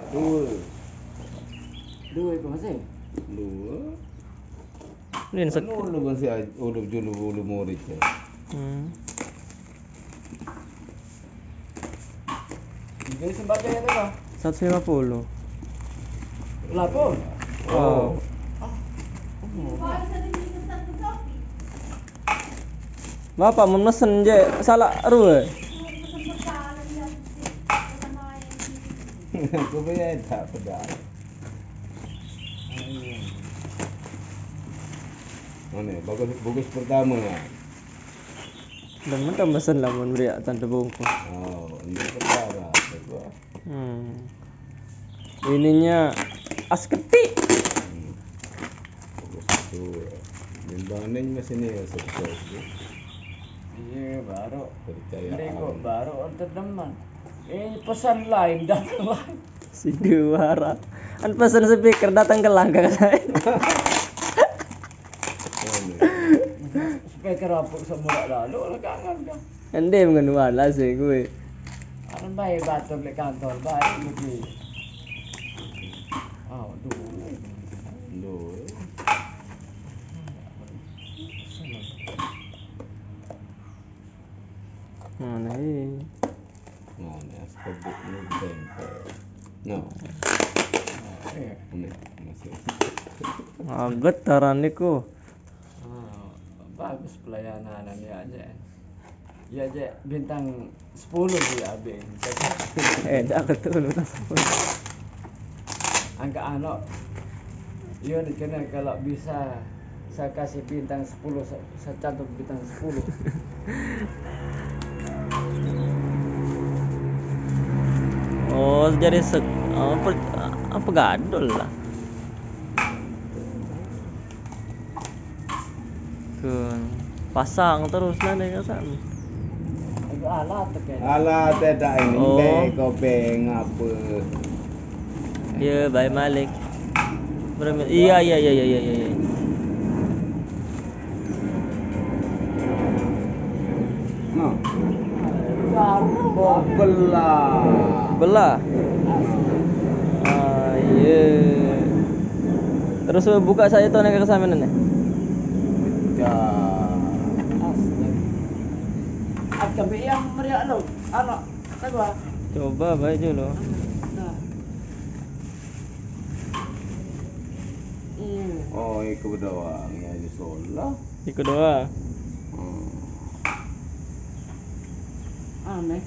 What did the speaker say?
Dua itu masih. Dua. Ini sak. Ulu masih ulu murid ya. Jadi sembaca itu kah? 150. Lapor. Oh. Bapak mau mesen je salah rue. Kau bayar tak pedas. Mana? Bagus pertama. Dan mentang mesen lah mun beri tante bungkus. Oh, ini pertama. Ininya as ketik. Bagus itu. Bimbangnya masih ni sesuatu. Iya baru. Percaya. Mereka baru order teman. Pesan lain datang lain. Si Duara. Kan pesan speaker datang ke langkah saya. Speaker apa semua lalu lah kangen kan. Ende mengenal lah sih gue. Orang baik batu beli kantor baik begini. Oh, dulu. Mana ini? Mana sebut ni tempel. No. Ini masih. Getaran niku. Bagus pelayanannya aja. Ya aja bintang 10 dia abis. Dah ketul Angka anak. Iya dikena kalau bisa saya kasih bintang 10, saya cantum bintang 10. Oh, jadi apa gadol lah. Pasang terus lah nih kan. Agak alat kayaknya. Alah tidak ini Oh. beng apa. Ya, baik Malik. Iya. No. Baru Belah. Iya. Terus buka saya tuh nek kesamanan nih. Ya. Akan yang meriak lo, anak, tahu? Coba baik dulu. Oh, ikut doang ya Yusola. Ikut doa. Aneh.